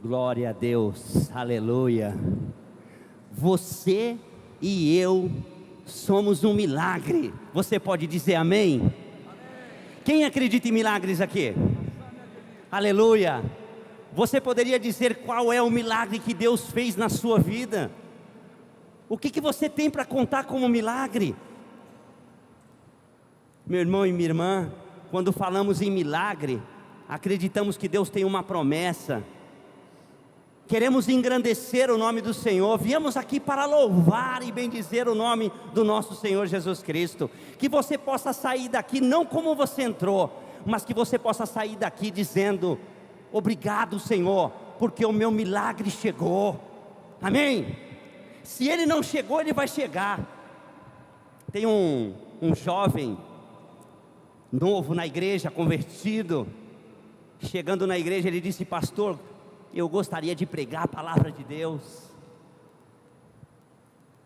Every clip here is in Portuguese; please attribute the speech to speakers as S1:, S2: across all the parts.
S1: Glória a Deus, aleluia. Você e eu somos um milagre. Você pode dizer amém? Amém. Quem acredita em milagres aqui? Aleluia. Você poderia dizer qual é o milagre que Deus fez na sua vida? O que você tem para contar como milagre? Meu irmão e minha irmã, quando falamos em milagre, acreditamos que Deus tem uma promessa. Queremos engrandecer o nome do Senhor. Viemos aqui para louvar e bendizer o nome do nosso Senhor Jesus Cristo. Que você possa sair daqui não como você entrou, mas que você possa sair daqui dizendo: obrigado, Senhor, porque o meu milagre chegou. Amém? Se ele não chegou, ele vai chegar. Tem um jovem novo na igreja, convertido. Chegando na igreja, ele disse: pastor, eu gostaria de pregar a palavra de Deus.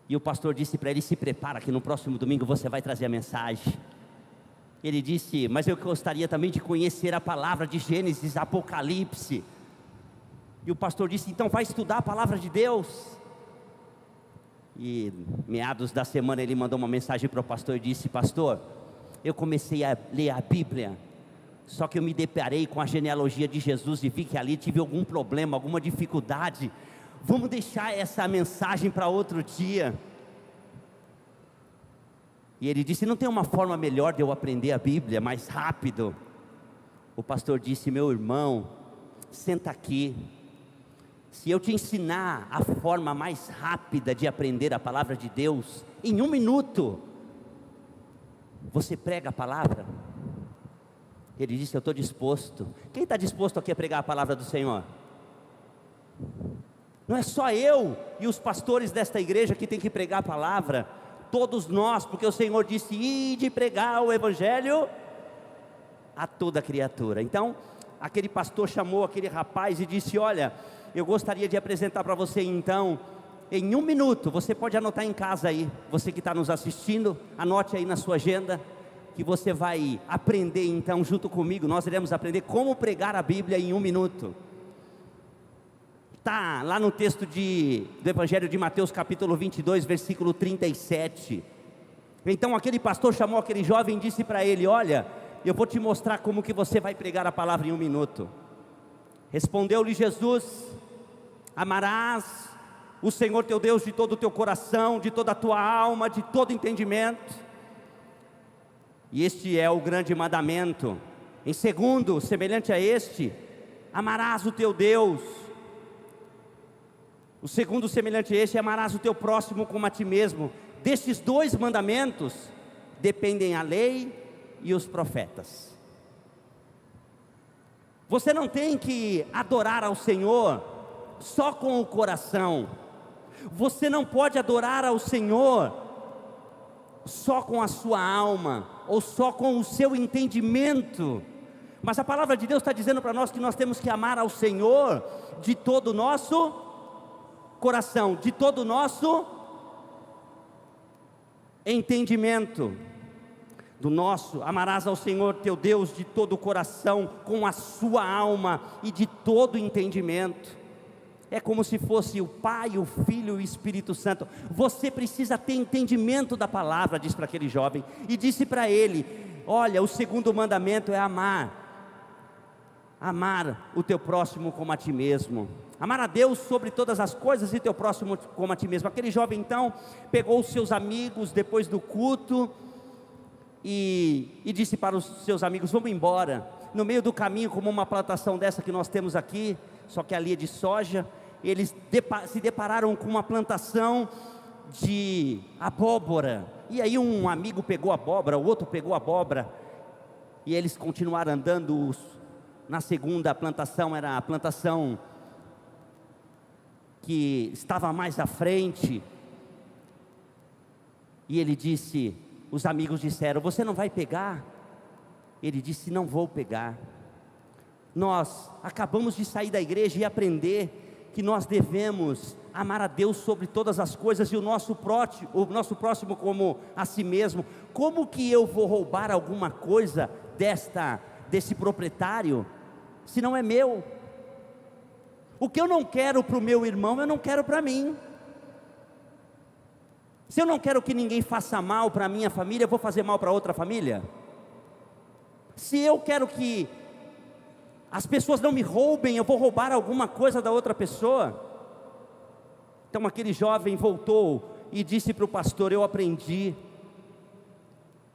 S1: E o pastor disse para ele: se prepara que no próximo domingo você vai trazer a mensagem. Ele disse: mas eu gostaria também de conhecer a palavra de Gênesis, Apocalipse. E o pastor disse: então vai estudar a palavra de Deus. E meados da semana ele mandou uma mensagem para o pastor e disse: pastor, eu comecei a ler a Bíblia, só que eu me deparei com a genealogia de Jesus e vi que ali tive algum problema, alguma dificuldade. Vamos deixar essa mensagem para outro dia. E ele disse: não tem uma forma melhor de eu aprender a Bíblia, mais rápido? O pastor disse: meu irmão, senta aqui. Se eu te ensinar a forma mais rápida de aprender a palavra de Deus, em 1 minuto, você prega a palavra? Ele disse: eu estou disposto. Quem está disposto aqui a pregar a palavra do Senhor? Não é só eu e os pastores desta igreja que tem que pregar a palavra, todos nós, porque o Senhor disse: ide pregar o Evangelho a toda criatura. Então, aquele pastor chamou aquele rapaz e disse: olha, eu gostaria de apresentar para você então, em 1 minuto, você pode anotar em casa aí, você que está nos assistindo, anote aí na sua agenda, que você vai aprender então junto comigo. Nós iremos aprender como pregar a Bíblia em 1 minuto. Está lá no texto do Evangelho de Mateus capítulo 22, versículo 37. Então aquele pastor chamou aquele jovem e disse para ele: olha, eu vou te mostrar como que você vai pregar a palavra em 1 minuto. Respondeu-lhe Jesus: amarás o Senhor teu Deus de todo o teu coração, de toda a tua alma, de todo entendimento. E este é o grande mandamento. Em segundo, semelhante a este, amarás o teu Deus. O segundo, semelhante a este, amarás o teu próximo como a ti mesmo. Destes 2 mandamentos dependem a lei e os profetas. Você não tem que adorar ao Senhor só com o coração. Você não pode adorar ao Senhor só com a sua alma, ou só com o seu entendimento. Mas a palavra de Deus está dizendo para nós que nós temos que amar ao Senhor de todo o nosso coração, de todo o nosso entendimento. Amarás ao Senhor teu Deus de todo o coração, com a sua alma e de todo o entendimento. É como se fosse o Pai, o Filho e o Espírito Santo. Você precisa ter entendimento da palavra, disse para aquele jovem. E disse para ele: olha, o segundo mandamento é amar o teu próximo como a ti mesmo. Amar a Deus sobre todas as coisas e teu próximo como a ti mesmo. Aquele jovem então pegou os seus amigos depois do culto e disse para os seus amigos: vamos embora. No meio do caminho, como uma plantação dessa que nós temos aqui, só que ali é de soja, eles se depararam com uma plantação de abóbora. E aí um amigo pegou a abóbora, o outro pegou a abóbora, e eles continuaram andando. Na segunda plantação, era a plantação que estava mais à frente. E ele disse, os amigos disseram: você não vai pegar? Ele disse: não vou pegar. Nós acabamos de sair da igreja e aprender que nós devemos amar a Deus sobre todas as coisas e o nosso próximo como a si mesmo. Como que eu vou roubar alguma coisa desse proprietário, se não é meu? O que eu não quero para o meu irmão, eu não quero para mim. Se eu não quero que ninguém faça mal para a minha família, eu vou fazer mal para outra família? Se eu quero que as pessoas não me roubem, eu vou roubar alguma coisa da outra pessoa? Então aquele jovem voltou e disse para o pastor: eu aprendi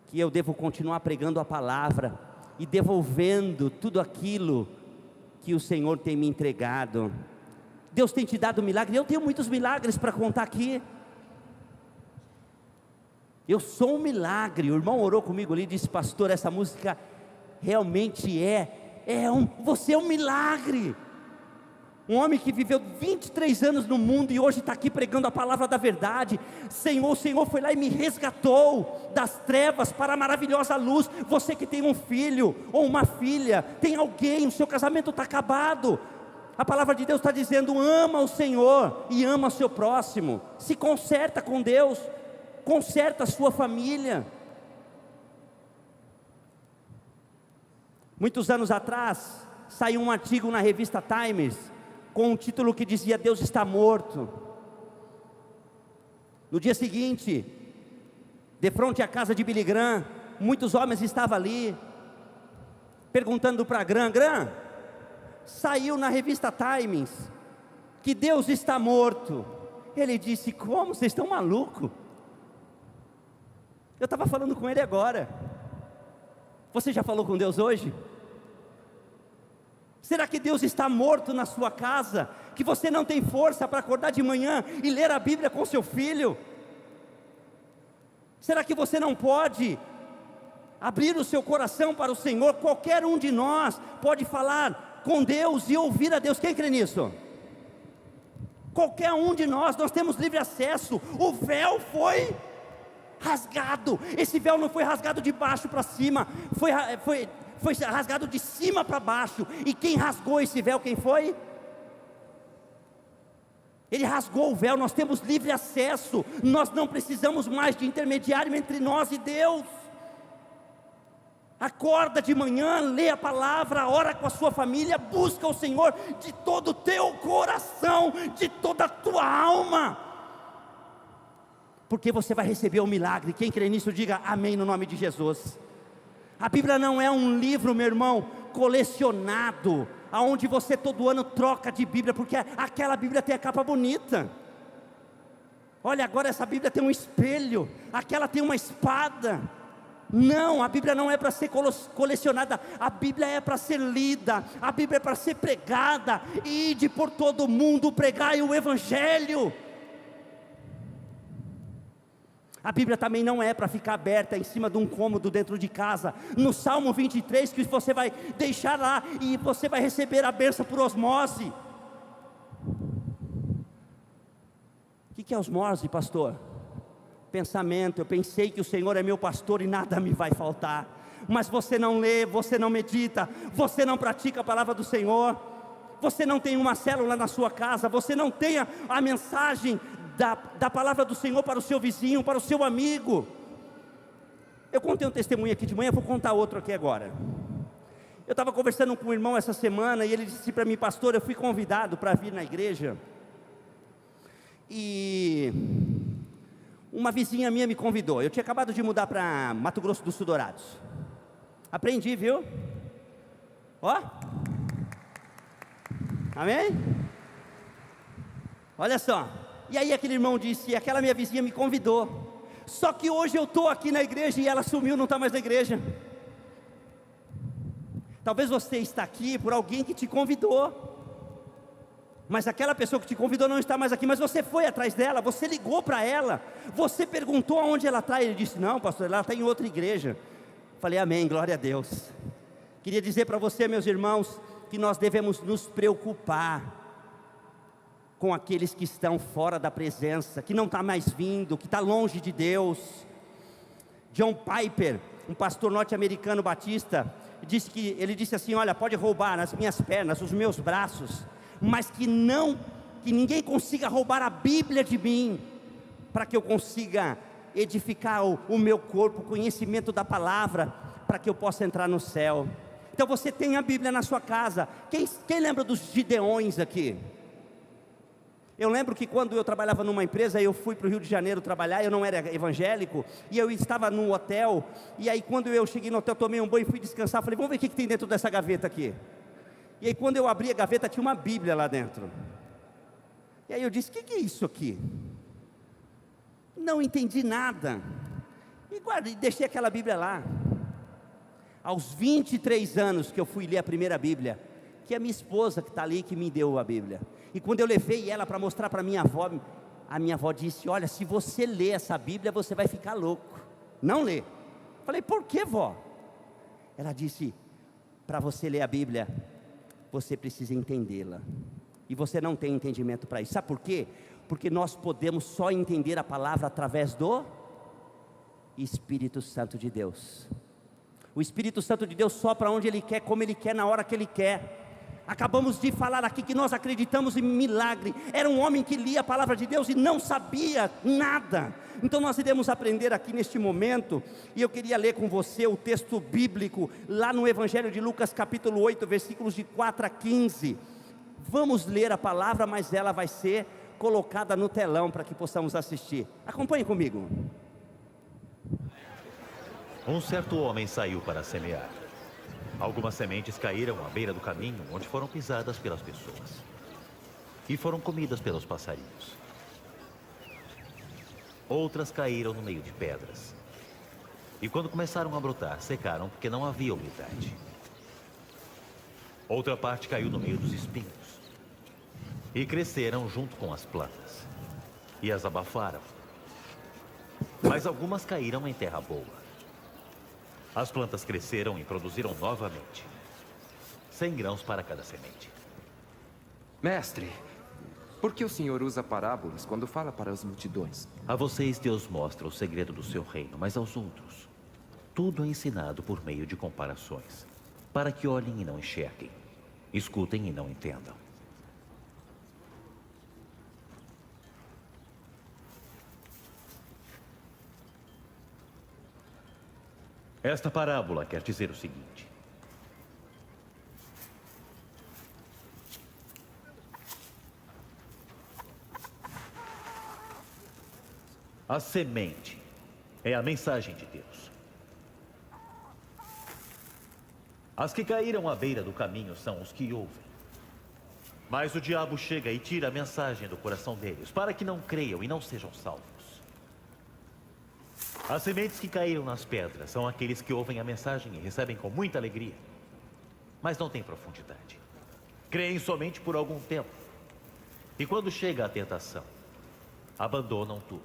S1: que eu devo continuar pregando a palavra e devolvendo tudo aquilo que o Senhor tem me entregado. Deus tem te dado milagre. Eu tenho muitos milagres para contar aqui. Eu sou um milagre. O irmão orou comigo ali e disse: pastor, essa música realmente você é um milagre. Um homem que viveu 23 anos no mundo e hoje está aqui pregando a palavra da verdade. Senhor, o Senhor foi lá e me resgatou das trevas para a maravilhosa luz. Você que tem um filho ou uma filha, tem alguém, o seu casamento está acabado. A palavra de Deus está dizendo: ama o Senhor e ama o seu próximo. Se conserta com Deus, conserta a sua família. Muitos anos atrás, saiu um artigo na revista Times, com um título que dizia: Deus está morto. No dia seguinte, de frente à casa de Billy Graham, muitos homens estavam ali, perguntando para Graham: saiu na revista Times, que Deus está morto. Ele disse: como? Vocês estão malucos? Eu estava falando com ele agora. Você já falou com Deus hoje? Será que Deus está morto na sua casa? Que você não tem força para acordar de manhã e ler a Bíblia com seu filho? Será que você não pode abrir o seu coração para o Senhor? Qualquer um de nós pode falar com Deus e ouvir a Deus. Quem crê nisso? Qualquer um de nós temos livre acesso. O véu foi rasgado. Esse véu não foi rasgado de baixo para cima, foi rasgado de cima para baixo. E quem rasgou esse véu, quem foi? Ele rasgou o véu. Nós temos livre acesso. Nós não precisamos mais de intermediário entre nós e Deus. Acorda de manhã, lê a palavra, ora com a sua família, busca o Senhor de todo o teu coração, de toda a tua alma, porque você vai receber o milagre. Quem crê nisso, diga amém no nome de Jesus. A Bíblia não é um livro, meu irmão, colecionado, aonde você todo ano troca de Bíblia, porque aquela Bíblia tem a capa bonita. Olha, agora essa Bíblia tem um espelho, aquela tem uma espada. Não, a Bíblia não é para ser colecionada, a Bíblia é para ser lida, a Bíblia é para ser pregada. Ide por todo o mundo, pregai o Evangelho. A Bíblia também não é para ficar aberta em cima de um cômodo dentro de casa. No Salmo 23, que você vai deixar lá e você vai receber a bênção por osmose. O que é osmose, pastor? Pensamento. Eu pensei que o Senhor é meu pastor e nada me vai faltar. Mas você não lê, você não medita, você não pratica a palavra do Senhor. Você não tem uma célula na sua casa, você não tem a mensagem da palavra do Senhor para o seu vizinho, para o seu amigo. Eu contei um testemunho aqui de manhã, vou contar outro aqui agora. Eu estava conversando com um irmão essa semana e ele disse para mim: pastor, eu fui convidado para vir na igreja e uma vizinha minha me convidou. Eu tinha acabado de mudar para Mato Grosso do Sul Dourados. Aprendi, viu? Ó, amém? Olha só. E aí aquele irmão disse: aquela minha vizinha me convidou, só que hoje eu estou aqui na igreja e ela sumiu, não está mais na igreja. Talvez você está aqui por alguém que te convidou, mas aquela pessoa que te convidou não está mais aqui, mas você foi atrás dela, você ligou para ela, você perguntou aonde ela está, e ele disse: não, pastor, ela está em outra igreja. Falei: amém, glória a Deus. Queria dizer para você, meus irmãos, que nós devemos nos preocupar com aqueles que estão fora da presença, que não está mais vindo, que está longe de Deus. John Piper, um pastor norte-americano batista, ele disse assim: olha, pode roubar as minhas pernas, os meus braços, mas que ninguém consiga roubar a Bíblia de mim, para que eu consiga edificar o meu corpo, o conhecimento da palavra, para que eu possa entrar no céu. Então você tem a Bíblia na sua casa. Quem lembra dos Gideões aqui? Eu lembro que quando eu trabalhava numa empresa, eu fui para o Rio de Janeiro trabalhar, eu não era evangélico, e eu estava num hotel, e aí quando eu cheguei no hotel, tomei um banho, fui descansar, falei, vamos ver o que tem dentro dessa gaveta aqui. E aí quando eu abri a gaveta, tinha uma Bíblia lá dentro. E aí eu disse, o que é isso aqui? Não entendi nada, e guardei, deixei aquela Bíblia lá. Aos 23 anos que eu fui ler a primeira Bíblia, que é a minha esposa que está ali, que me deu a Bíblia. E quando eu levei ela para mostrar para a minha avó disse, olha, se você ler essa Bíblia, você vai ficar louco. Não lê. Falei, por que, vó? Ela disse, para você ler a Bíblia, você precisa entendê-la. E você não tem entendimento para isso. Sabe por quê? Porque nós podemos só entender a palavra através do Espírito Santo de Deus. O Espírito Santo de Deus sopra onde Ele quer, como Ele quer, na hora que Ele quer. Acabamos de falar aqui que nós acreditamos em milagre. Era um homem que lia a palavra de Deus e não sabia nada. Então nós iremos aprender aqui neste momento. E eu queria ler com você o texto bíblico, lá no Evangelho de Lucas capítulo 8, versículos de 4 a 15. Vamos ler a palavra, mas ela vai ser colocada no telão para que possamos assistir. Acompanhe comigo.
S2: Um certo homem saiu para semear. Algumas sementes caíram à beira do caminho, onde foram pisadas pelas pessoas e foram comidas pelos passarinhos. Outras caíram no meio de pedras, e quando começaram a brotar, secaram porque não havia umidade. Outra parte caiu no meio dos espinhos e cresceram junto com as plantas e as abafaram. Mas algumas caíram em terra boa. As plantas cresceram e produziram novamente 100 grãos para cada semente.
S3: Mestre, por que o senhor usa parábolas quando fala para as multidões?
S2: A vocês Deus mostra o segredo do seu reino, mas aos outros tudo é ensinado por meio de comparações, para que olhem e não enxerguem, escutem e não entendam. Esta parábola quer dizer o seguinte: a semente é a mensagem de Deus. As que caíram à beira do caminho são os que ouvem. Mas o diabo chega e tira a mensagem do coração deles, para que não creiam e não sejam salvos. As sementes que caíram nas pedras são aqueles que ouvem a mensagem e recebem com muita alegria, mas não têm profundidade. Creem somente por algum tempo, e quando chega a tentação, abandonam tudo.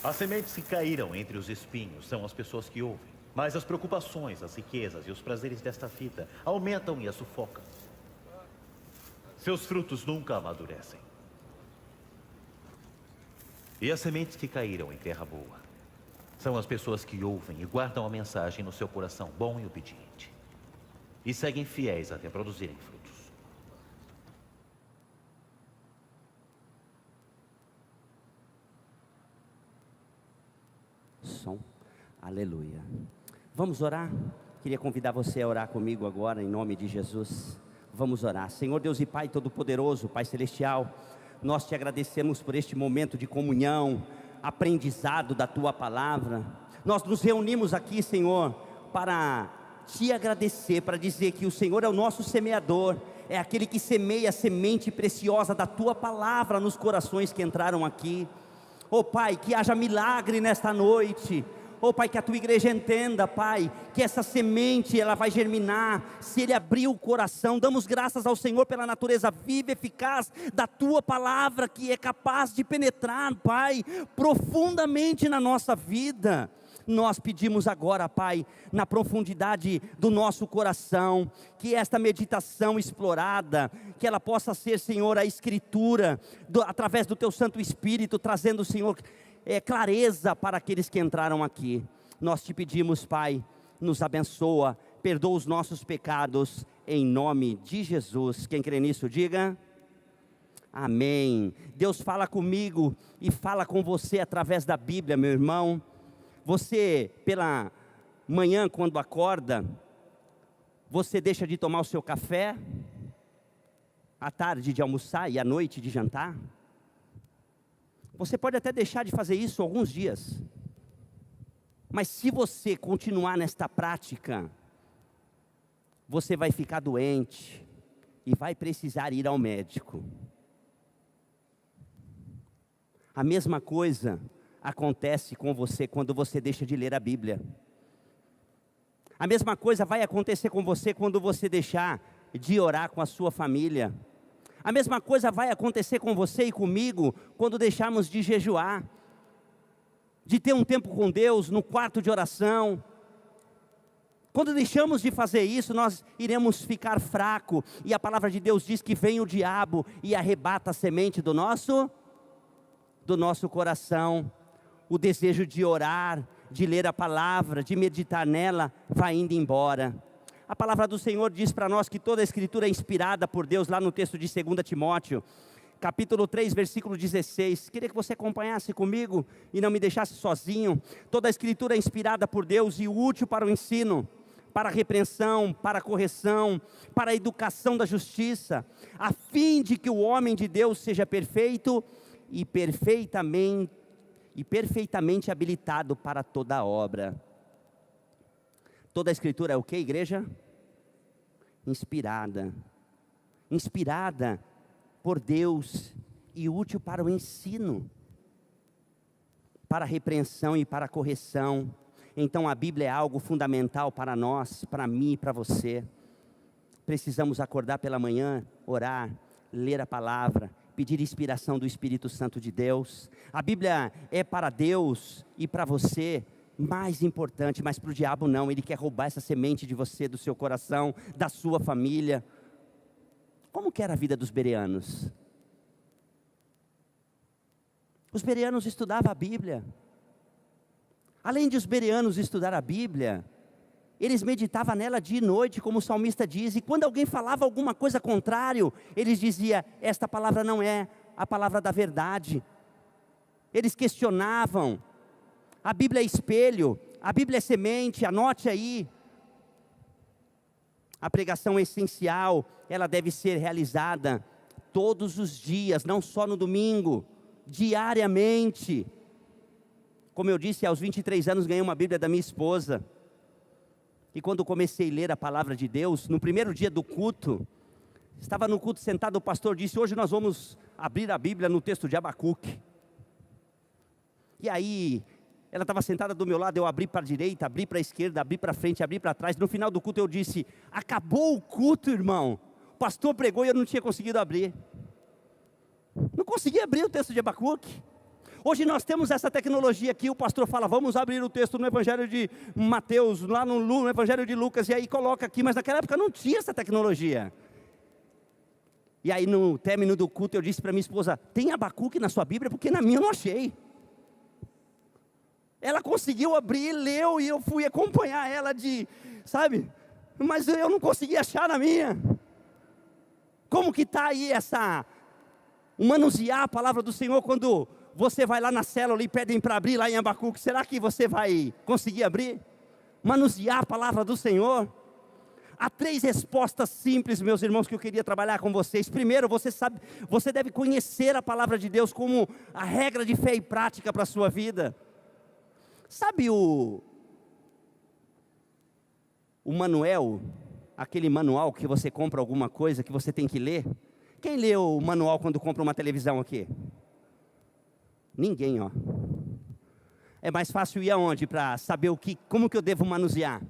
S2: As sementes que caíram entre os espinhos são as pessoas que ouvem, mas as preocupações, as riquezas e os prazeres desta vida aumentam e as sufocam. Seus frutos nunca amadurecem. E as sementes que caíram em terra boa são as pessoas que ouvem e guardam a mensagem no seu coração bom e obediente, e seguem fiéis até produzirem frutos.
S1: Som, aleluia. Vamos orar? Queria convidar você a orar comigo agora, em nome de Jesus. Vamos orar. Senhor Deus e Pai Todo-Poderoso, Pai Celestial, nós te agradecemos por este momento de comunhão, aprendizado da Tua Palavra. Nós nos reunimos aqui, Senhor, para te agradecer, para dizer que o Senhor é o nosso semeador, é aquele que semeia a semente preciosa da Tua Palavra nos corações que entraram aqui. Oh Pai, que haja milagre nesta noite. Oh Pai, que a Tua igreja entenda, Pai, que essa semente ela vai germinar, se Ele abrir o coração. Damos graças ao Senhor pela natureza viva e eficaz da Tua Palavra, que é capaz de penetrar, Pai, profundamente na nossa vida. Nós pedimos agora, Pai, na profundidade do nosso coração, que esta meditação explorada, que ela possa ser, Senhor, a Escritura, através do Teu Santo Espírito, trazendo, Senhor, clareza para aqueles que entraram aqui. Nós te pedimos, Pai, nos abençoa, perdoa os nossos pecados, em nome de Jesus. Quem crê nisso, diga amém. Deus fala comigo e fala com você através da Bíblia, meu irmão. Você, pela manhã, quando acorda, você deixa de tomar o seu café? à tarde de almoçar e à noite de jantar. Você pode até deixar de fazer isso alguns dias. Mas se você continuar nesta prática, você vai ficar doente e vai precisar ir ao médico. A mesma coisa acontece com você quando você deixa de ler a Bíblia. A mesma coisa vai acontecer com você quando você deixar de orar com a sua família. A mesma coisa vai acontecer com você e comigo quando deixarmos de jejuar, de ter um tempo com Deus no quarto de oração. Quando deixamos de fazer isso, nós iremos ficar fraco. E a palavra de Deus diz que vem o diabo e arrebata a semente do nosso coração. O desejo de orar, de ler a palavra, de meditar nela, vai indo embora. A palavra do Senhor diz para nós que toda a Escritura é inspirada por Deus, lá no texto de 2 Timóteo, capítulo 3, versículo 16. Queria que você acompanhasse comigo e não me deixasse sozinho. Toda a Escritura é inspirada por Deus e útil para o ensino, para a repreensão, para a correção, para a educação da justiça, a fim de que o homem de Deus seja perfeito e perfeitamente habilitado para toda obra. Toda a Escritura é o que, igreja? Inspirada por Deus e útil para o ensino, para a repreensão e para a correção. Então a Bíblia é algo fundamental para nós, para mim e para você. Precisamos acordar pela manhã, orar, ler a palavra, pedir inspiração do Espírito Santo de Deus. A Bíblia é para Deus e para você mais importante, mas para o diabo não. Ele quer roubar essa semente de você, do seu coração, da sua família. Como que era a vida dos bereanos? Os bereanos estudavam a Bíblia. Além de os bereanos estudar a Bíblia, eles meditavam nela dia e noite, como o salmista diz. E quando alguém falava alguma coisa contrário, eles diziam: esta palavra não é a palavra da verdade. Eles questionavam. A Bíblia é espelho, a Bíblia é semente, anote aí. A pregação é essencial, ela deve ser realizada todos os dias, não só no domingo, diariamente. Como eu disse, aos 23 anos ganhei uma Bíblia da minha esposa. E quando comecei a ler a palavra de Deus, no primeiro dia do culto, estava no culto sentado, o pastor disse: hoje nós vamos abrir a Bíblia no texto de Abacuque. E aí, ela estava sentada do meu lado, eu abri para a direita, abri para a esquerda, abri para frente, abri para trás. No final do culto eu disse: acabou o culto, irmão. O pastor pregou e eu não tinha conseguido abrir. Não consegui abrir o texto de Abacuque. Hoje nós temos essa tecnologia aqui, o pastor fala: vamos abrir o texto no Evangelho de Mateus, lá no Evangelho de Lucas, e aí coloca aqui, mas naquela época não tinha essa tecnologia. E aí no término do culto eu disse para minha esposa: tem Abacuque na sua Bíblia? Porque na minha eu não achei. Ela conseguiu abrir, leu, e eu fui acompanhar ela sabe? Mas eu não consegui achar na minha. Como que está aí o manusear a palavra do Senhor quando você vai lá na célula e pedem para abrir lá em Abacuque? Será que você vai conseguir abrir? Manusear a palavra do Senhor? Há 3 respostas simples, meus irmãos, que eu queria trabalhar com vocês. Primeiro, você deve conhecer a palavra de Deus como a regra de fé e prática para a sua vida. Sabe o manual, aquele manual que você compra alguma coisa que você tem que ler? Quem lê o manual quando compra uma televisão aqui? Ninguém, ó. É mais fácil ir aonde para saber como que eu devo manusear?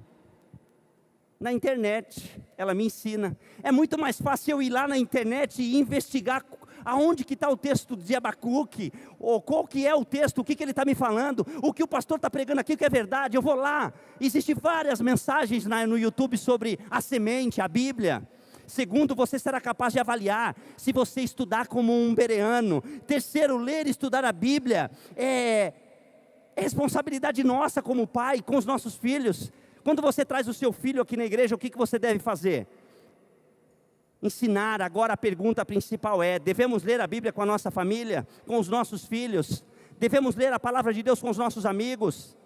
S1: Na internet, ela me ensina. É muito mais fácil eu ir lá na internet e investigar aonde que está o texto de Abacuque, ou qual que é o texto, o que ele está me falando, o que o pastor está pregando aqui, o que é verdade. Eu vou lá. Existem várias mensagens no YouTube sobre a semente, a Bíblia. Segundo, você será capaz de avaliar se você estudar como um bereano. Terceiro, ler e estudar a Bíblia é responsabilidade nossa como pai, com os nossos filhos. Quando você traz o seu filho aqui na igreja, o que você deve fazer? Ensinar. Agora a pergunta principal é: devemos ler a Bíblia com a nossa família, com os nossos filhos? Devemos ler a palavra de Deus com os nossos amigos?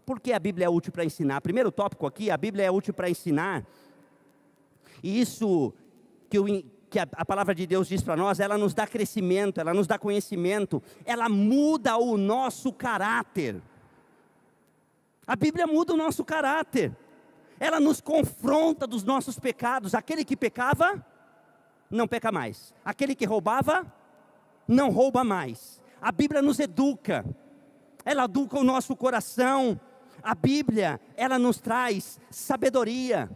S1: Por que a Bíblia é útil para ensinar? Primeiro tópico aqui: a Bíblia é útil para ensinar. E isso que a palavra de Deus diz para nós, ela nos dá crescimento, ela nos dá conhecimento, ela muda o nosso caráter. A Bíblia muda o nosso caráter, ela nos confronta dos nossos pecados. Aquele que pecava, não peca mais. Aquele que roubava, não rouba mais. A Bíblia nos educa, ela educa o nosso coração. A Bíblia, ela nos traz sabedoria.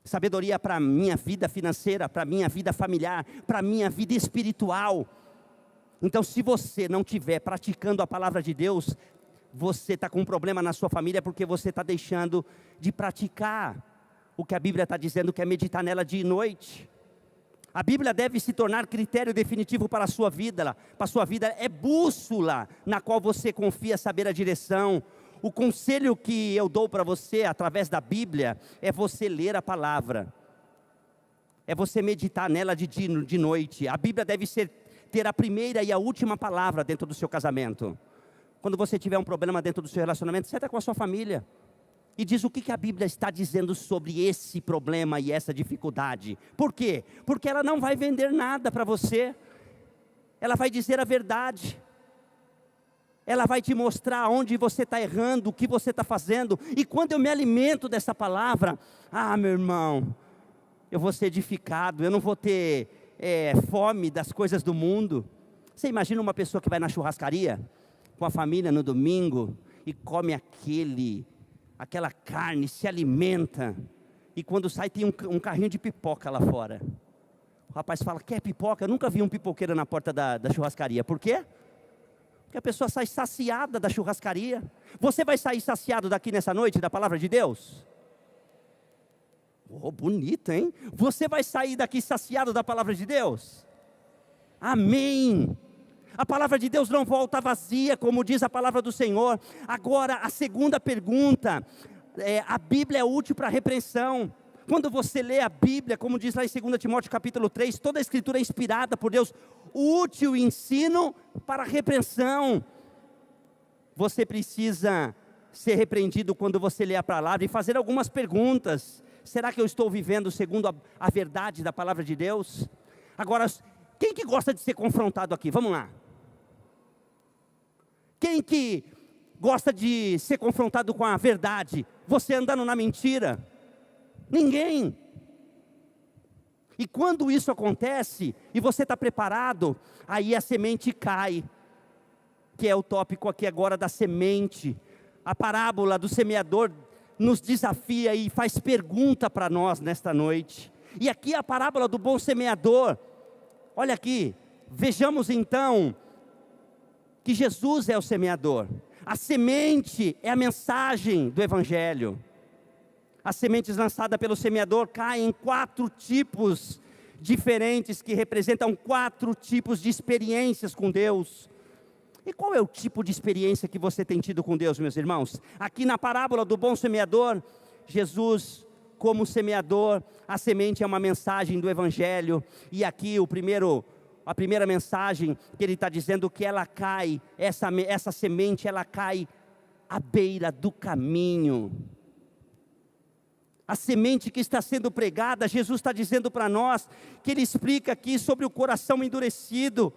S1: Sabedoria para a minha vida financeira, para a minha vida familiar, para a minha vida espiritual. Então, se você não estiver praticando a palavra de Deus, você está com um problema na sua família, porque você está deixando de praticar o que a Bíblia está dizendo, que é meditar nela dia e noite. A Bíblia deve se tornar critério definitivo para a sua vida. Para a sua vida é bússola na qual você confia saber a direção. O conselho que eu dou para você através da Bíblia é você ler a palavra. É você meditar nela de dia e de noite. A Bíblia deve ter a primeira e a última palavra dentro do seu casamento. Quando você tiver um problema dentro do seu relacionamento, senta com a sua família e diz o que a Bíblia está dizendo sobre esse problema e essa dificuldade. Por quê? Porque ela não vai vender nada para você. Ela vai dizer a verdade. Ela vai te mostrar onde você está errando, o que você está fazendo. E quando eu me alimento dessa palavra, meu irmão, eu vou ser edificado, eu não vou ter fome das coisas do mundo. Você imagina uma pessoa que vai na churrascaria, com a família no domingo, e come aquela carne, se alimenta, e quando sai tem um carrinho de pipoca lá fora. O rapaz fala, quer pipoca? Eu nunca vi um pipoqueiro na porta da churrascaria. Por quê? Porque a pessoa sai saciada da churrascaria. Você vai sair saciado daqui nessa noite da palavra de Deus? Oh, bonito, hein? Você vai sair daqui saciado da palavra de Deus? Amém. A palavra de Deus não volta vazia, como diz a palavra do Senhor. Agora, a segunda pergunta, a Bíblia é útil para a repreensão. Quando você lê a Bíblia, como diz lá em 2 Timóteo capítulo 3, toda a escritura é inspirada por Deus, útil ensino para a repreensão. Você precisa ser repreendido quando você lê a palavra e fazer algumas perguntas. Será que eu estou vivendo segundo a verdade da palavra de Deus? Agora, quem que gosta de ser confrontado aqui? Vamos lá. Quem que gosta de ser confrontado com a verdade? Você andando na mentira? Ninguém. E quando isso acontece, e você está preparado, aí a semente cai, que é o tópico aqui agora da semente. A parábola do semeador nos desafia e faz pergunta para nós nesta noite. E aqui a parábola do bom semeador. Olha aqui, vejamos então que Jesus é o semeador. A semente é a mensagem do Evangelho. As sementes lançadas pelo semeador caem em 4 tipos diferentes, que representam 4 tipos de experiências com Deus. E qual é o tipo de experiência que você tem tido com Deus, meus irmãos? Aqui na parábola do bom semeador, Jesus, como semeador, a semente é uma mensagem do Evangelho. E aqui a primeira mensagem que ele está dizendo que ela cai, essa semente, ela cai à beira do caminho. A semente que está sendo pregada, Jesus está dizendo para nós, que ele explica aqui sobre o coração endurecido,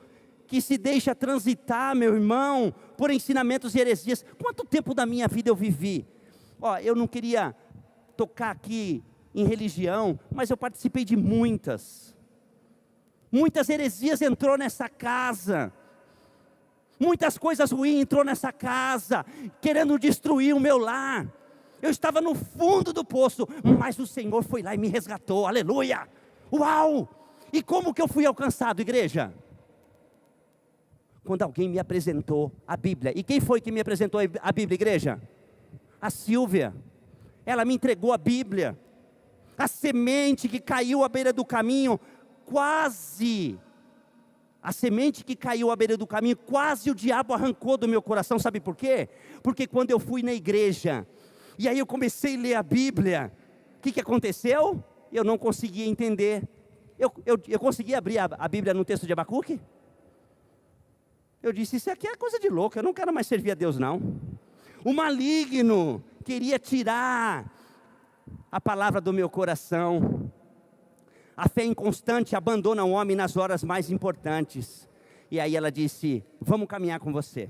S1: que se deixa transitar, meu irmão, por ensinamentos e heresias. Quanto tempo da minha vida eu vivi? Eu não queria tocar aqui em religião, mas eu participei de muitas heresias entrou nessa casa, muitas coisas ruins entrou nessa casa, querendo destruir o meu lar. Eu estava no fundo do poço, mas o Senhor foi lá e me resgatou, aleluia, uau! E como que eu fui alcançado, igreja? Quando alguém me apresentou a Bíblia. E quem foi que me apresentou a Bíblia, igreja? A Silvia. Ela me entregou a Bíblia. A semente que caiu à beira do caminho, quase o diabo arrancou do meu coração. Sabe por quê? Porque quando eu fui na igreja, e aí eu comecei a ler a Bíblia, o que aconteceu? Eu não conseguia entender. Eu consegui abrir a Bíblia no texto de Abacuque? Eu disse, isso aqui é coisa de louco, eu não quero mais servir a Deus não. O maligno queria tirar a palavra do meu coração. A fé inconstante abandona o homem nas horas mais importantes. E aí ela disse, vamos caminhar com você.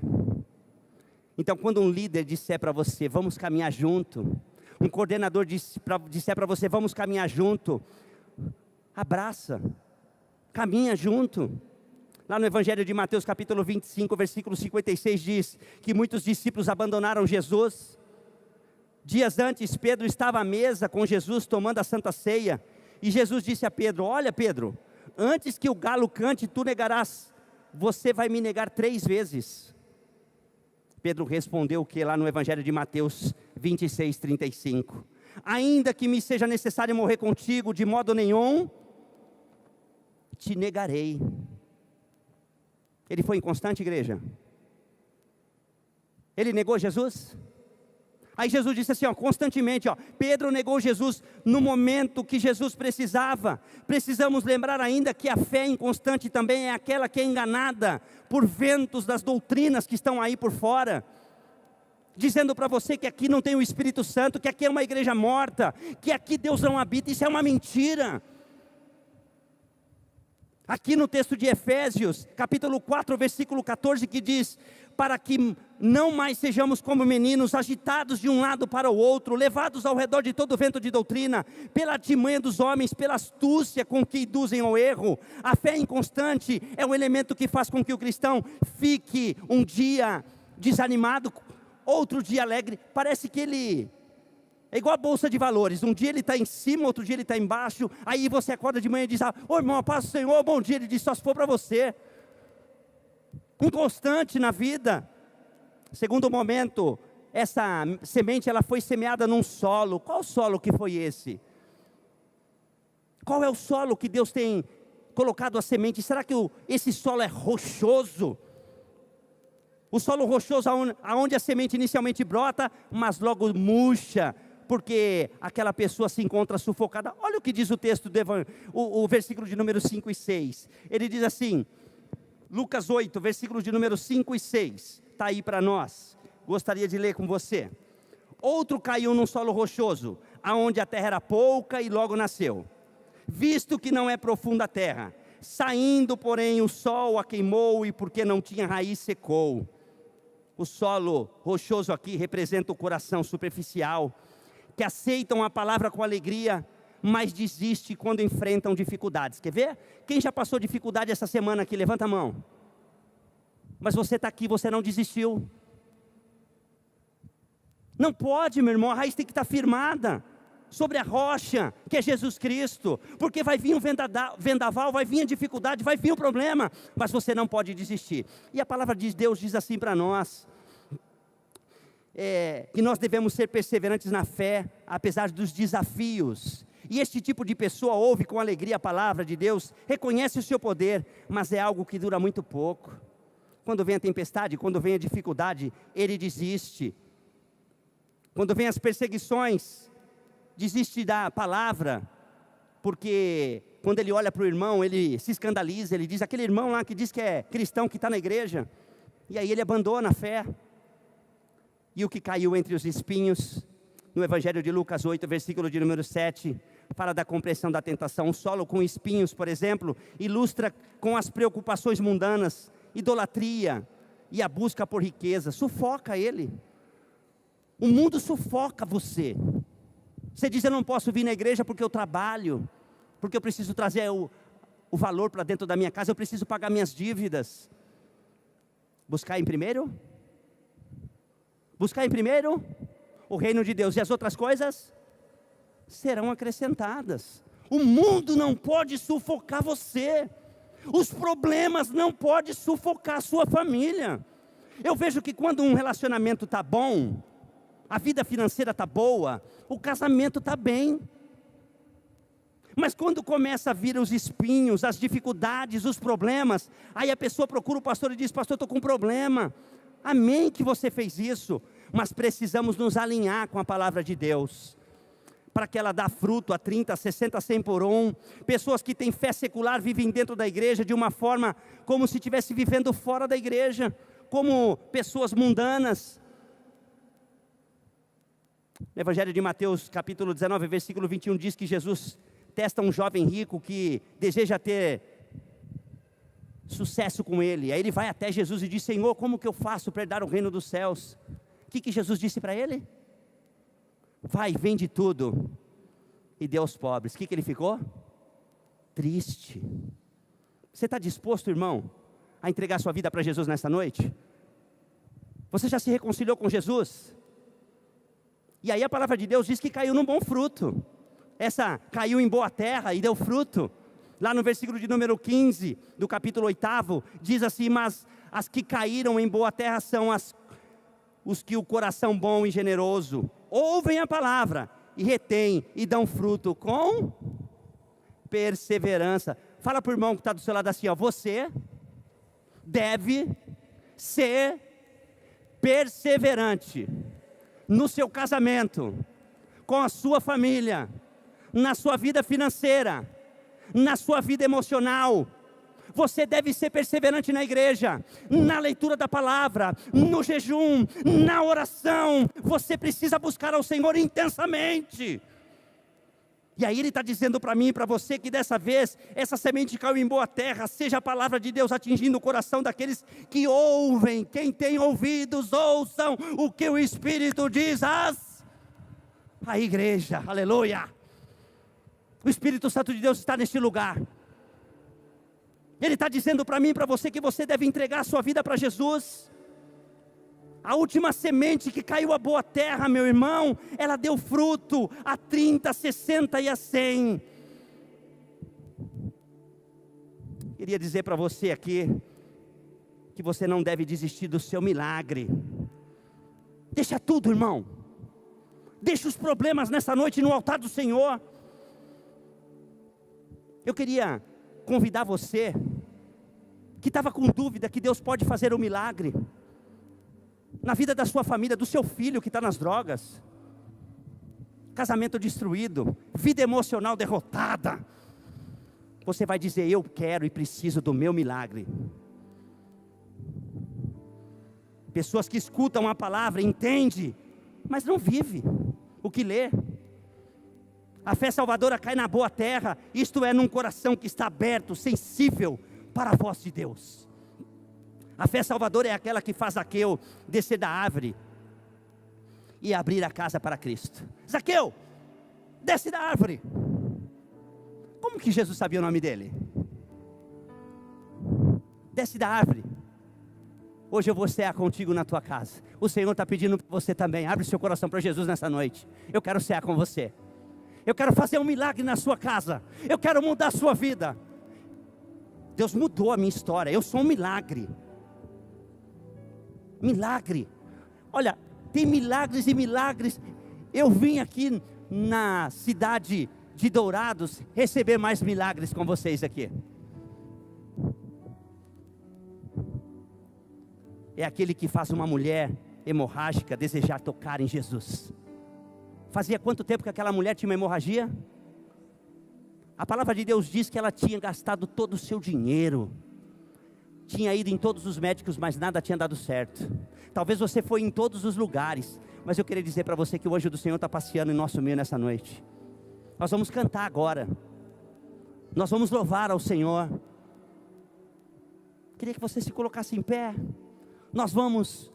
S1: Então quando um líder disser para você, vamos caminhar junto, um coordenador disser para você, vamos caminhar junto, abraça, caminha junto. Lá no Evangelho de Mateus capítulo 25, versículo 56 diz, que muitos discípulos abandonaram Jesus. Dias antes, Pedro estava à mesa com Jesus, tomando a Santa Ceia, e Jesus disse a Pedro, olha Pedro, antes que o galo cante, tu negarás, você vai me negar 3 vezes. Pedro respondeu o que lá no Evangelho de Mateus 26, 35, ainda que me seja necessário morrer contigo, de modo nenhum te negarei. Ele foi inconstante, igreja? Ele negou Jesus? Aí Jesus disse assim, constantemente, Pedro negou Jesus no momento que Jesus precisava. Precisamos lembrar ainda que a fé inconstante também é aquela que é enganada por ventos das doutrinas que estão aí por fora, dizendo para você que aqui não tem o Espírito Santo, que aqui é uma igreja morta, que aqui Deus não habita. Isso é uma mentira. Aqui no texto de Efésios, capítulo 4, versículo 14, que diz, para que não mais sejamos como meninos, agitados de um lado para o outro, levados ao redor de todo vento de doutrina, pela artimanha dos homens, pela astúcia com que induzem ao erro. A fé inconstante é o elemento que faz com que o cristão fique um dia desanimado, outro dia alegre. Parece que ele é igual a bolsa de valores, um dia ele está em cima, outro dia ele está embaixo. Aí você acorda de manhã e diz, ô irmão, a paz do Senhor, bom dia. Ele diz, só se for para você. Inconstante na vida. Segundo momento, essa semente ela foi semeada num solo. Qual solo que foi esse? Qual é o solo que Deus tem colocado a semente? Será que esse solo é rochoso? O solo rochoso aonde a semente inicialmente brota, mas logo murcha, porque aquela pessoa se encontra sufocada. Olha o que diz o texto, o versículo de número 5 e 6. Ele diz assim, Lucas 8, versículos de número 5 e 6. Está aí para nós. Gostaria de ler com você. Outro caiu num solo rochoso, aonde a terra era pouca e logo nasceu. Visto que não é profunda a terra, saindo, porém, o sol a queimou e porque não tinha raiz secou. O solo rochoso aqui representa o coração superficial, que aceitam a palavra com alegria, mas desiste quando enfrentam dificuldades. Quer ver? Quem já passou dificuldade essa semana aqui? Levanta a mão. Mas você está aqui, você não desistiu. Não pode, meu irmão, a raiz tem que estar firmada sobre a rocha, que é Jesus Cristo, porque vai vir um vendaval, vai vir a dificuldade, vai vir o problema, mas você não pode desistir. E a palavra de Deus diz assim para nós, que nós devemos ser perseverantes na fé, apesar dos desafios. E este tipo de pessoa ouve com alegria a palavra de Deus, reconhece o seu poder, mas é algo que dura muito pouco. Quando vem a tempestade, quando vem a dificuldade, ele desiste. Quando vem as perseguições, desiste da palavra, porque quando ele olha para o irmão, ele se escandaliza, ele diz, aquele irmão lá que diz que é cristão, que está na igreja, e aí ele abandona a fé. E o que caiu entre os espinhos, no Evangelho de Lucas 8, versículo de número 7, fala da compreensão da tentação. Um solo com espinhos, por exemplo, ilustra com as preocupações mundanas, idolatria e a busca por riqueza, sufoca ele. O mundo sufoca você. Você diz, eu não posso vir na igreja porque eu trabalho, porque eu preciso trazer o valor para dentro da minha casa, eu preciso pagar minhas dívidas. Buscar em primeiro? Buscar em primeiro o reino de Deus, e as outras coisas serão acrescentadas. O mundo não pode sufocar você. Os problemas não podem sufocar a sua família. Eu vejo que quando um relacionamento está bom, a vida financeira está boa, o casamento está bem. Mas quando começa a vir os espinhos, as dificuldades, os problemas, aí a pessoa procura o pastor e diz, pastor, estou com um problema. Amém que você fez isso, mas precisamos nos alinhar com a palavra de Deus, para que ela dê fruto a 30, 60, 100 por um. Pessoas que têm fé secular vivem dentro da igreja de uma forma como se estivesse vivendo fora da igreja, como pessoas mundanas. No Evangelho de Mateus, capítulo 19, versículo 21, diz que Jesus testa um jovem rico que deseja ter sucesso com ele. Aí ele vai até Jesus e diz: Senhor, como que eu faço para herdar o reino dos céus? O que Jesus disse para ele? Vai, vende tudo e dê aos pobres. O que ele ficou? Triste. Você está disposto, irmão, a entregar sua vida para Jesus nessa noite? Você já se reconciliou com Jesus? E aí a palavra de Deus diz que caiu num bom fruto. Essa caiu em boa terra e deu fruto. Lá no versículo de número 15, do capítulo 8, diz assim: mas as que caíram em boa terra são os que o coração bom e generoso ouvem a palavra e retêm e dão fruto com perseverança. Fala para o irmão que está do seu lado assim, ó: você deve ser perseverante no seu casamento, com a sua família, na sua vida financeira, na sua vida emocional. Você deve ser perseverante na igreja, na leitura da palavra, no jejum, na oração. Você precisa buscar ao Senhor intensamente. E aí ele está dizendo para mim e para você que dessa vez, essa semente caiu em boa terra, seja a palavra de Deus atingindo o coração daqueles que ouvem. Quem tem ouvidos, ouçam o que o Espírito diz à igreja, aleluia. O Espírito Santo de Deus está neste lugar. Ele está dizendo para mim e para você que você deve entregar a sua vida para Jesus. A última semente que caiu a boa terra, meu irmão, ela deu fruto a 30, a 60 e a 100. Queria dizer para você aqui, que você não deve desistir do seu milagre. Deixa tudo, irmão. Deixa os problemas nessa noite no altar do Senhor. Eu queria convidar você, que estava com dúvida que Deus pode fazer um milagre na vida da sua família, do seu filho que está nas drogas, casamento destruído, vida emocional derrotada. Você vai dizer: eu quero e preciso do meu milagre. Pessoas que escutam a palavra, entendem, mas não vivem o que lê. A fé salvadora cai na boa terra, isto é, num coração que está aberto, sensível para a voz de Deus. A fé salvadora é aquela que faz Zaqueu descer da árvore e abrir a casa para Cristo. Zaqueu, desce da árvore. Como que Jesus sabia o nome dele? Desce da árvore. Hoje eu vou cear contigo na tua casa. O Senhor está pedindo para você também. Abre seu coração para Jesus nessa noite. Eu quero cear com você. Eu quero fazer um milagre na sua casa. Eu quero mudar a sua vida. Deus mudou a minha história. Eu sou um milagre. Milagre. Olha, tem milagres e milagres. Eu vim aqui na cidade de Dourados receber mais milagres com vocês aqui. É aquele que faz uma mulher hemorrágica desejar tocar em Jesus. Fazia quanto tempo que aquela mulher tinha uma hemorragia? A palavra de Deus diz que ela tinha gastado todo o seu dinheiro. Tinha ido em todos os médicos, mas nada tinha dado certo. Talvez você foi em todos os lugares, mas eu queria dizer para você que o anjo do Senhor está passeando em nosso meio nessa noite. Nós vamos cantar agora. Nós vamos louvar ao Senhor. Queria que você se colocasse em pé. Nós vamos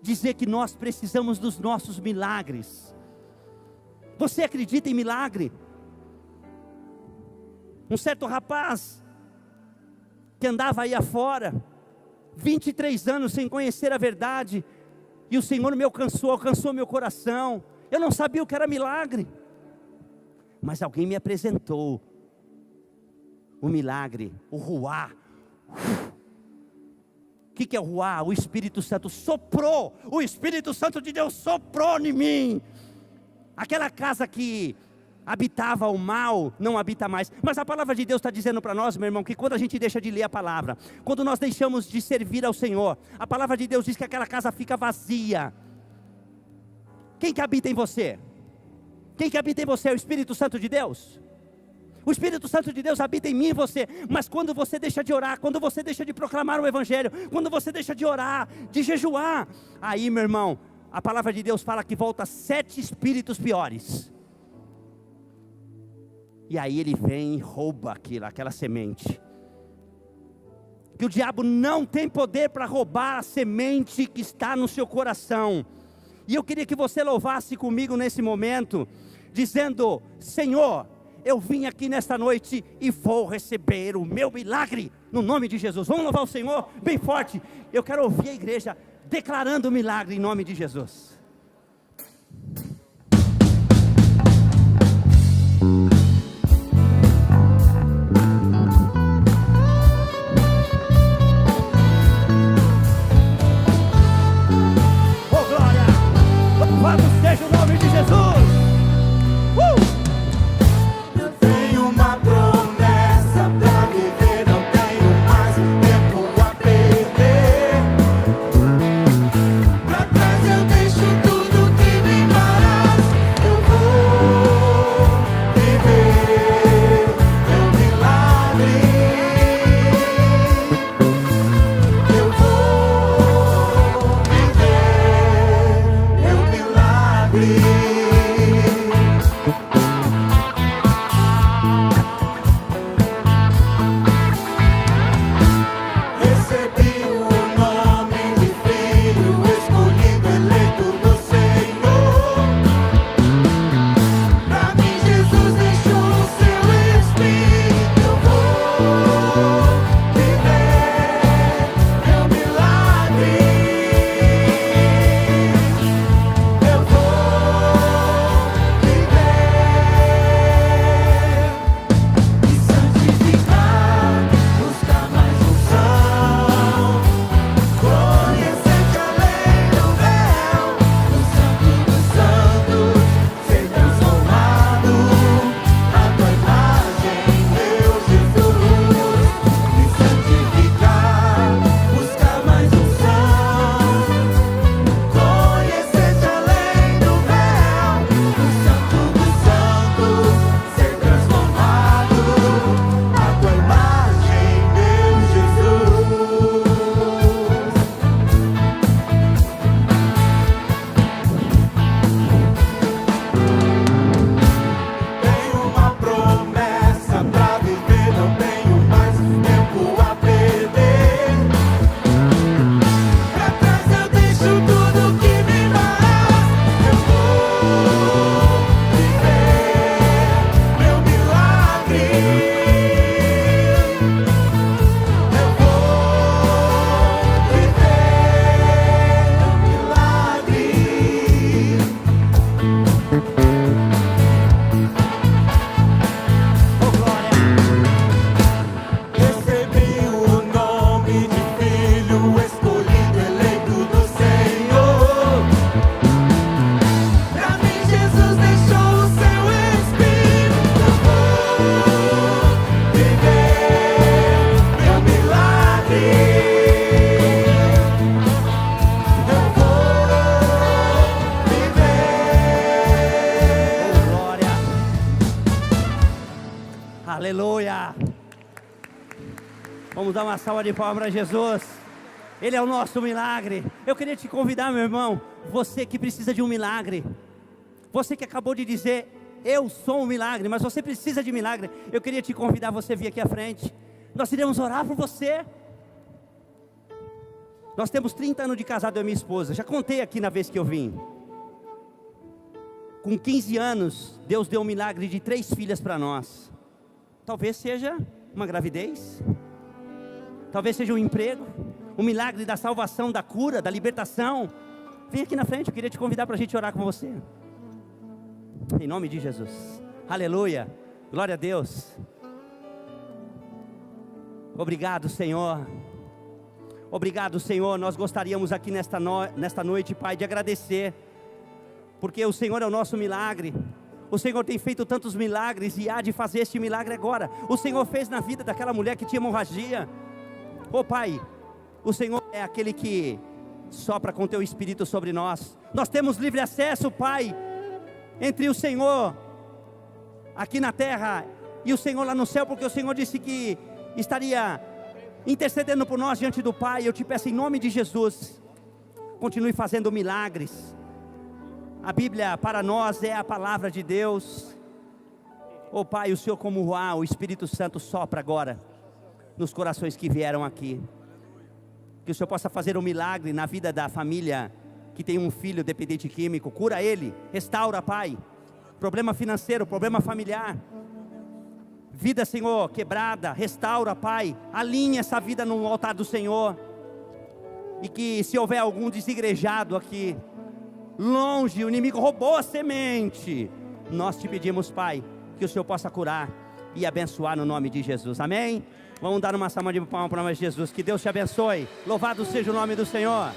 S1: dizer que nós precisamos dos nossos milagres. Você acredita em milagre? Um certo rapaz que andava aí afora, 23 anos sem conhecer a verdade, e o Senhor me alcançou meu coração. Eu não sabia o que era milagre, mas alguém me apresentou o milagre, o ruá. O que é o ruá? O Espírito Santo soprou, o Espírito Santo de Deus soprou em mim. Aquela casa que habitava o mal, não habita mais. Mas a palavra de Deus está dizendo para nós, meu irmão, que quando a gente deixa de ler a palavra, quando nós deixamos de servir ao Senhor, a palavra de Deus diz que aquela casa fica vazia. Quem que habita em você? Quem que habita em você é o Espírito Santo de Deus. O Espírito Santo de Deus habita em mim e você. Mas quando você deixa de orar, quando você deixa de proclamar o Evangelho, quando você deixa de orar, de jejuar, aí, meu irmão, a palavra de Deus fala que volta 7 espíritos piores. E aí ele vem e rouba aquela semente. Que o diabo não tem poder para roubar a semente que está no seu coração. E eu queria que você louvasse comigo nesse momento, dizendo: Senhor, eu vim aqui nesta noite e vou receber o meu milagre, no nome de Jesus. Vamos louvar o Senhor bem forte. Eu quero ouvir a igreja declarando o milagre em nome de Jesus. Oh glória, louvado seja o nome de Jesus.
S4: Tenho uma promessa pra viver, não tenho mais tempo a perder. Pra trás eu deixo tudo que me faz. Eu vou viver meu milagre. Eu vou viver meu milagre. Recebi o nome de filho, escolhido, eleito do Senhor. Pra mim Jesus deixou o seu Espírito. Eu vou viver meu milagre. Eu vou viver me santificar, buscar mais unção, conhecer-te além do véu, no santo dos santos, ser transformado à tua imagem, meu Jesus. Me santificar, buscar mais unção, conhecer-te além do véu, no santo dos santos, ser transformado à tua imagem, meu Jesus. Tenho uma promessa pra viver, não tenho mais tempo a perder. Pra trás eu deixo tudo que me faz. Eu vou viver meu milagre. Eu vou viver meu milagre.
S1: Oh glória.
S4: Recebi o nome de filho, escolhido, eleito do Senhor. Pra mim Jesus deixou o seu Espírito. Eu vou viver meu milagre. Eu vou viver.
S1: Oh glória. Aleluia. Vamos dar uma salva de palmas para Jesus. Ele é o nosso milagre. Eu queria te convidar, meu irmão, você que precisa de um milagre, você que acabou de dizer: eu sou um milagre, mas você precisa de milagre. Eu queria te convidar a você vir aqui à frente. Nós iremos orar por você. Nós temos 30 anos de casado, eu e minha esposa. Já contei aqui na vez que eu vim. Com 15 anos, Deus deu um milagre de 3 filhas para nós. Talvez seja uma gravidez, talvez seja um emprego, um milagre da salvação, da cura, da libertação. Vem aqui na frente, eu queria te convidar para a gente orar com você. Em nome de Jesus. Aleluia. Glória a Deus. Obrigado, Senhor. Obrigado, Senhor. Nós gostaríamos aqui nesta noite, Pai, de agradecer, porque o Senhor é o nosso milagre. O Senhor tem feito tantos milagres e há de fazer este milagre agora. O Senhor fez na vida daquela mulher que tinha hemorragia. Oh Pai, o Senhor é aquele que sopra com teu Espírito sobre nós. Nós temos livre acesso, Pai, entre o Senhor aqui na terra e o Senhor lá no céu, porque o Senhor disse que estaria intercedendo por nós diante do Pai. Eu te peço em nome de Jesus, continue fazendo milagres. A Bíblia para nós é a palavra de Deus. Oh Pai, o Senhor como o Espírito Santo sopra agora nos corações que vieram aqui. Que o Senhor possa fazer um milagre na vida da família que tem um filho dependente químico. Cura ele, restaura, Pai. Problema financeiro, problema familiar. Vida, Senhor, quebrada, restaura, Pai. Alinha essa vida no altar do Senhor. E que se houver algum desigrejado aqui, longe, o inimigo roubou a semente, nós te pedimos, Pai, que o Senhor possa curar e abençoar no nome de Jesus, amém? Vamos dar uma salva de palmas para o nome de Jesus, que Deus te abençoe, louvado seja o nome do Senhor.